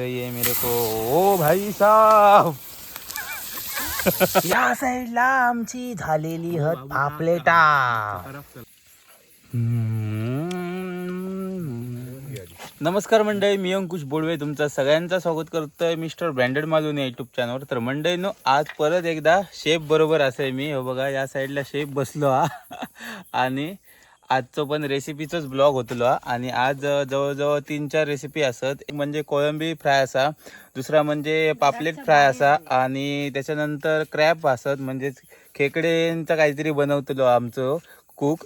ये मेरे को ओ भाई साहब या साईडला आमची झालेली हत पापलेटा. नमस्कार मंडळी, मी अंकुश बोडवे तुमचं सगळ्यांचं स्वागत करतोय मिस्टर ब्रँडेड मालून या यूट्यूब चॅनलवर. तर मंडळींनो, आज परत एकदा शेफ बरोबर असे मी हो बघा या साईडला शेफ बसलो हा आणि आजचं पण रेसिपीचंच ब्लॉग होतलो आणि आज जवळजवळ 3-4 रेसिपी असत. एक म्हणजे कोळंबी फ्राय असा, दुसरा म्हणजे पापलेट फ्राय असा आणि त्याच्यानंतर क्रॅप असत म्हणजे खेकड्यांचा काहीतरी बनवतलो आमचं कुक.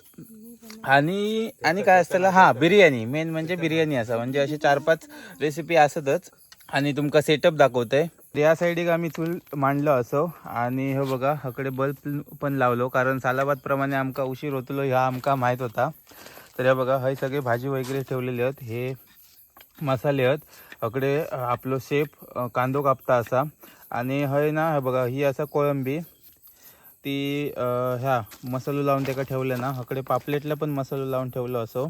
आणि काय असतं हा बिर्याणी, मेन म्हणजे बिर्याणी असा. म्हणजे असे 4-5 रेसिपी असतच आणि तुमका सेटअप दाखवतंय. या साईडीक आम्ही चूल मांडलो असो आणि हे बघा हकडे बल्ब पण लावलो, कारण सालाबाद प्रमाणे आमका उशीर होतलो ह्या आमका माहीत होता. तर हे बघा हे सगळे भाजी वगैरे ठेवलेले आहेत, हे मसाले आहेत. हकडे आपलो शेफ कांदो कापता असा आणि हय ना हे बघा ही असा कोळंबी ती ह्या मसालो लावून त्याका ठेवलं ना. हकडे पापलेटला पण मसालो लावून ठेवलो असो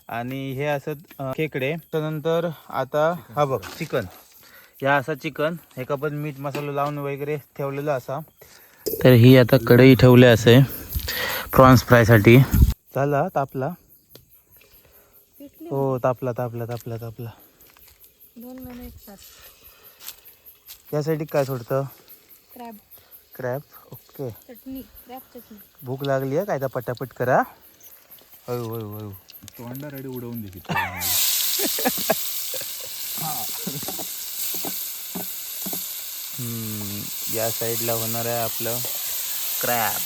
आणि हे असं खेकडे. त्यानंतर आता हा बघ चिकन, ह्या असा चिकन एका पण मीठ मसाला लावून वगैरे ठेवलेलं असा. तर ही आता कढई ठेवली असे प्रॉन्स फ्रायसाठी. झाला तापला हो, तापला 2 मिनिट. यासाठी काय सोडतं क्रॅब क्रॅब. ओके, चटणी, क्रॅब चटणी. भूक लागली आहे काय तर पटापट करा. हळू हळू हळू तोंडा रेडी उडवून दे. या साईडला होणार आहे आपलं क्रॅब.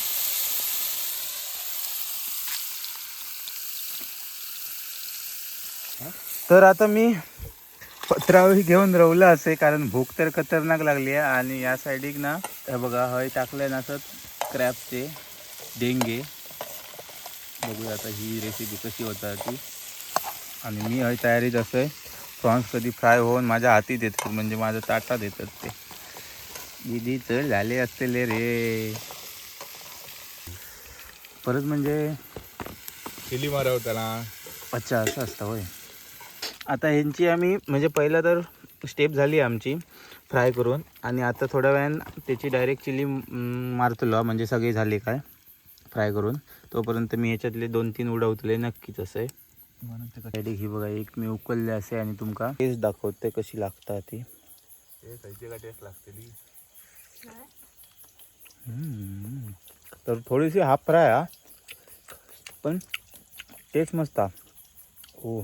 तर आता मी पत्रावळी घेऊन रवलं असे, कारण भूक तर खतरनाक लागली आहे. आणि या साईडिक ना हे बघा हय टाकलंय ना असं क्रॅबचे डेंगे. बघूया आता ही रेसिपी कशी होता ती. आणि मी हय तयारीत असं आहे. प्रॉन्स कधी फ्राय होऊन माझ्या हाती देतात, म्हणजे माझ्या ताटात देतात ते. दीदी चल झाले असतेले रे. परत म्हणजे चिली माराव त्याला. अच्छा असं असतं होय. आता ह्यांची आम्ही म्हणजे पहिला तर स्टेप झाली आमची फ्राय करून आणि आता थोड्या वेळानं त्याची डायरेक्ट चिली मारतलो. म्हणजे सगळे झाले काय फ्राय करून, तोपर्यंत मी ह्याच्यातले 2-3 उडवतले नक्कीच असं आहे. म्हणून ही बघा एक मी उकलले असे आणि तुमका टेस्ट दाखवते कशी लागतात ती. टेस्ट लागते तर थोडीशी हाफ फ्राय हा, पण टेस्ट मस्त हा. ओ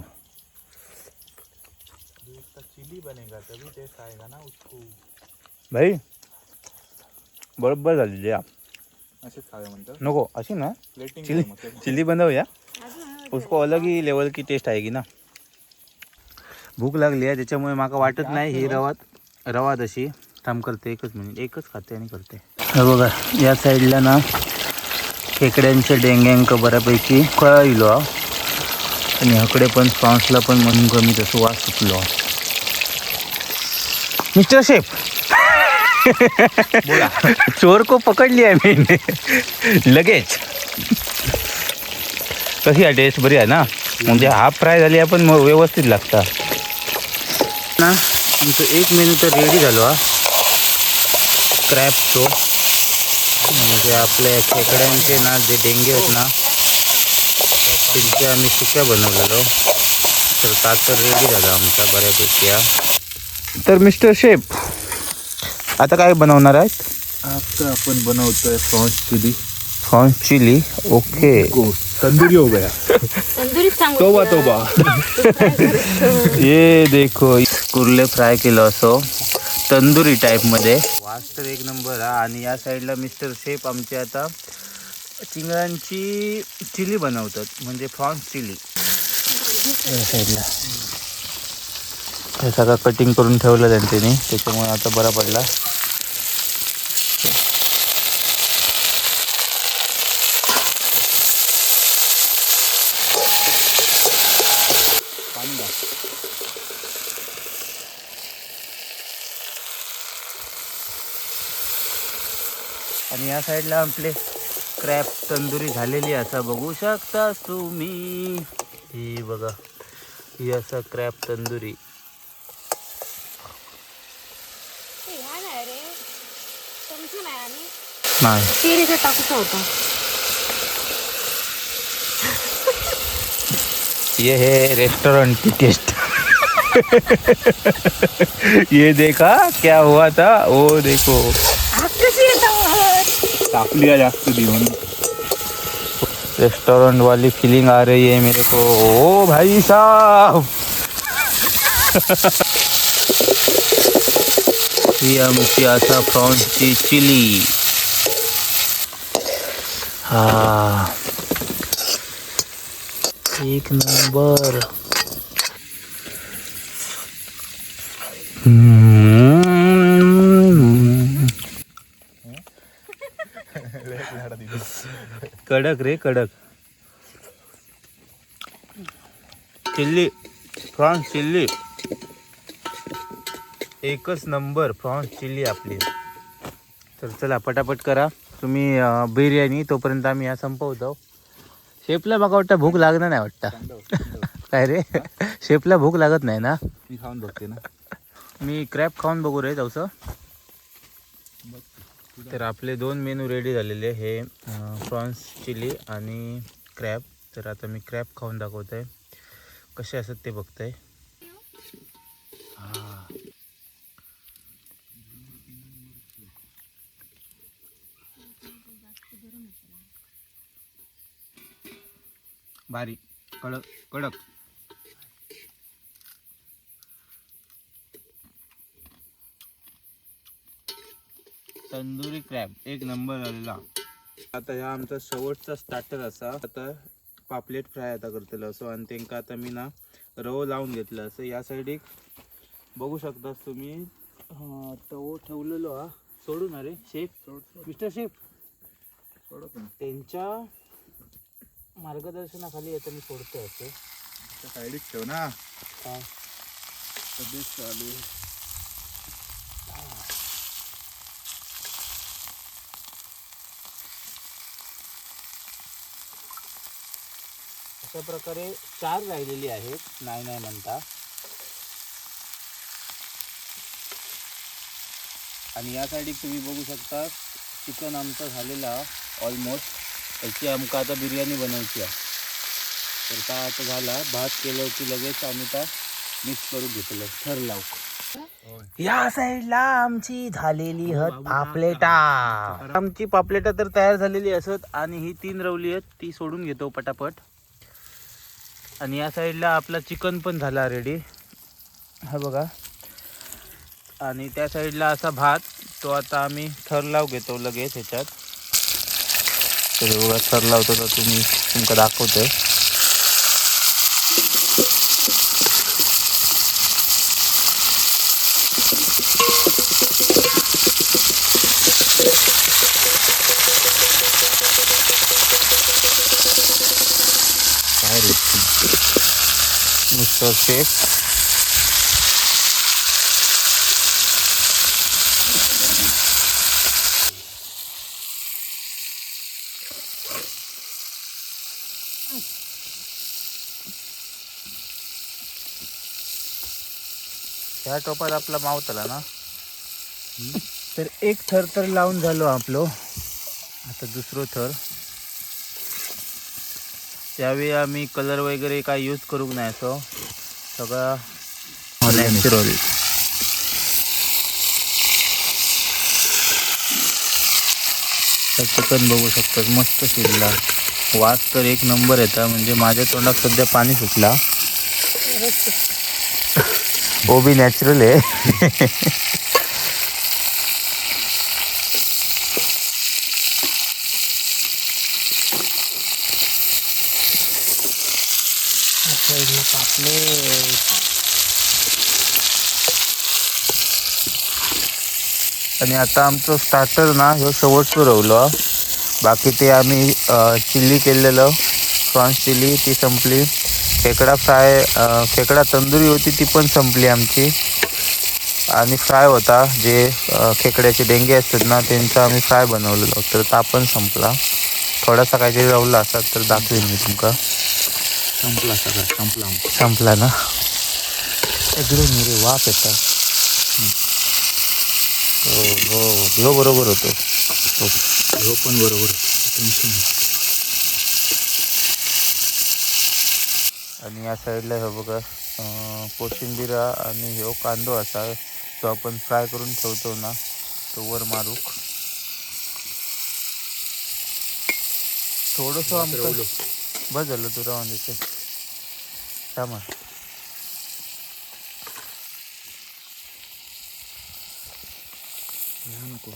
चिली बनेगा तभी टेस्ट आएगा ना उसको. भाई बरोबर झालेली या. असेच खावे म्हणतात नको अशी ना प्लेटिंग चिली बनवूया, उसको अलग ही लेवल की टेस्ट आएगी ना. भूक लागली आहे त्याच्यामुळे माका वाटत नाही ही रवा तशी थांब करते. एकच मिनिट, एकच खाते आणि करते. हे बघा या साईडला ना खेकड्यांच्या डेंग्यांक बऱ्यापैकी कळलो आणि हकडे पण प्रॉन्सला पण म्हणून कमी तसं वास सुटलो. मिस्टर शेफ बोला, चोर को पकडली आहे मी लगेच. कशी आहे टेस्ट? बरी आहे ना. म्हणजे हाफ फ्राय झाली आहे पण व्यवस्थित लागतात ना. आमचं 1 मेनू तर रेडी झालो हा क्रॅब शो. म्हणजे आपल्या खेकड्यांचे ना जे डेंगे आहेत ना त्यांचे आम्ही सुक्या बनवलेलो. तर ताट तर रेडी झालं आमचा बऱ्यापैकी हा. तर मिस्टर शेफ आता काय बनवणार आहेत? आता आपण बनवतोय prawns chilli. Prawns chilli. Okay, tandoori हो गया. तंदुरी सांगू तोबा ये देखो कुर्ले फ्राय केलं असो तंदुरी टाईपमध्ये. वास तर एक नंबर हा. आणि या साईडला मिस्टर शेफ आमचे आता चिंगळांची चिली बनवतात, म्हणजे प्रॉन्स चिली. या साईडला हे सगळं कटिंग करून ठेवलं त्यांनी, त्याच्यामुळे आता बरा पडला. आणि या साईडला आपले क्रॅब तंदुरी झालेली असा बघू शकता तुम्ही. ही बघा ही असा क्रॅब तंदुरी. टाकायचं नाही आणि नाही तेल इथे टाकूचा होता. ये है रेस्टोरेंट की टेस्ट. ये देखा क्या हुआ था वो देखो. कशी येतं तापली आहे जास्त देऊन. रेस्टोरेंट वाली फीलिंग आ रही है मेरे को. ओ भाई साहब. ही आमची आता प्रॉन्सची चिली. हा एक नंबर. कडक रे कडक. चिल्ली प्रॉन्स चिल्ली एकच नंबर. प्रॉन्स चिल्ली आपली. तर चला पटापट करा तुम्ही बिर्याणी. तोपर्यंत आम्ही या संपवतो. शेफला बघा वाटतं भूक लागणार नाही वाटतं. काय रे शेफला भूक लागत नाही ना. मी खाऊन बघते ना. मी क्रॅब खाऊन बघू रे जाऊचं. तर आपले 2 मेनू रेडी झालेले. हे प्रॉन्स चिली आणि क्रॅब. तर आता मी क्रॅब खाऊन दाखवत आहे कसे असतात ते बघताय. भारी कडक कडक. तंदुरी क्रॅब एक नंबर आलेला. आता ह्या आमचा शेवटचा स्टार्टर असा. आता पापलेट फ्राय आता करतलो असो आणि त्यांका आता मी ना रवो लावून घेतलं असं. या साईड एक बघू शकता तुम्ही तवो ठेवलेलो हा. सोडू ना रे शेफ. मिस्टर शेफ त्यांच्या मार्गदर्शनाखाली आता मी सोडतोय असं. साईडीत ठेव ना. हा सध्या चालू. अशा प्रकारे 4 राहिलेली आहेत. नाही म्हणता. आणि या साईड तुम्ही बघू शकता चिकन आमचं झालेला ऑलमोस्ट. याची आमका आता बिर्याणी बनवायची आहे. तर का आता झाला भात केलं की लगेच आम्ही आता मिक्स करून घेतलं. थर लावू. या साईडला आमची झालेली पापलेटा. आमची पापलेटा तर तयार झालेली असत. आणि ही 3 रवली आहेत ती सोडून घेतो पटापट. आणि या साईडला आपला चिकन पण झाला रेडी. हा बघा. आणि त्या साईडला असा भात. तो आता आम्ही थर लाव घेतो लगेच ह्याच्यात. तर बघा थर लावतो तर तुमका दाखवतोय. काय रे मिस्टर शेफ. ह्या टोपात आपला मावतला ना. तर एक थर तर लावून झालो आपलो. आता दुसरो थर. त्यावेळी आम्ही कलर वगैरे काय यूज करू नाही. असो सगळा नॅचरल. चिकन बघू शकतात मस्त शिजला. वास तर एक नंबर येता. म्हणजे माझ्या तोंडात सध्या पाणी सुटला. वो भी नॅचरल आहे. आणि आता आमचं स्टार्टर ना ह्यो शेवटचं राहिलो. बाकी ते आम्ही चिल्ली केलेलं प्रॉन्स चिल्ली ती संपली. खेकडा फ्राय खेकडा तंदुरी होती ती पण संपली आमची. आणि फ्राय होता जे खेकड्याचे डेंगे असतात ना त्यांचा आम्ही फ्राय बनवलेलो. तर ता पण संपला. थोडासा काहीतरी राहिला असतात तर दाखवेन मी तुमका. संपला सगळा. संपला ना. एकदम रे वाफ येतात. हो हो ह्यो बरोबर होतो. हो पण बरोबर टेन्शन नाही. आणि या साईडला हे बघा कोशिंबीर आणि ह्यो कांदो असा तो आपण फ्राय करून ठेवतो ना तो वर मारूक. थोडंसं आमचं बस झालं तू राहून देते सामान. नको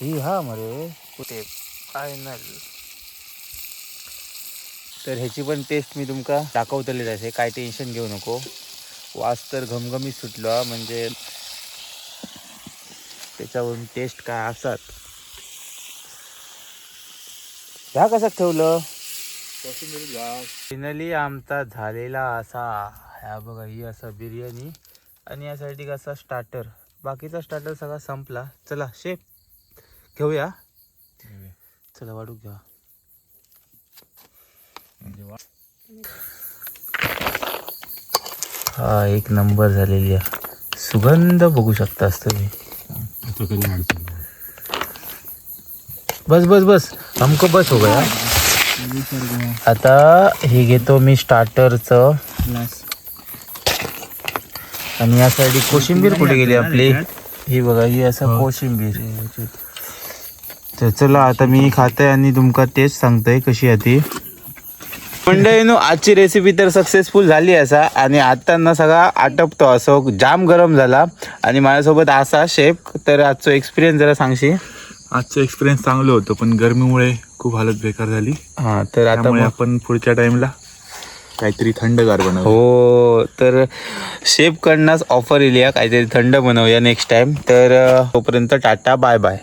ही हा मरे कुठे फायनल. तर ह्याची पण टेस्ट मी तुमका दाखवतलेच आहे, काय टेन्शन घेऊ नको. वास तर घमघमीत सुटलो म्हणजे त्याच्यावरून टेस्ट काय असतात. ह्या कसा ठेवलं फायनली आमचा झालेला असा ह्या बघा ही असा बिर्याणी आणि यासाठी कसा स्टार्टर. बाकीचा स्टार्टर सगळा संपला. चला शेफ घेऊया. चला वाढू घ्या. हा एक नंबर झालेली आहे. सुगंध बघू शकतास तुम्ही. बस बस बस हमको बस हो गया. आता हे घेतो मी स्टार्टरचं. आणि या साईड कोशिंबीर कुठे गेली आपली. ही बघा ही असं कोशिंबीर. तर चला आता मी खाते आणि तुमका टेस्ट सांगतोय कशी आहे ती. मंडळीनो आजची रेसिपी तर सक्सेसफुल झाली असा. आणि आता ना सगळा आटपतो असो जाम गरम झाला. आणि माझ्यासोबत असा शेफ. तर आजचा एक्सपिरियन्स जरा सांगशी. आजचं एक्सपिरियन्स चांगलं होतं पण गरमीमुळे खूप हालत बेकार झाली. हा तर आता त्यामुळे आपण पुढच्या टाइमला काहीतरी थंडगार बनवू. हो तर शेफ कडनंच ऑफर येईल काहीतरी थंड बनवूया नेक्स्ट टाइम. तर तोपर्यंत टाटा बाय बाय.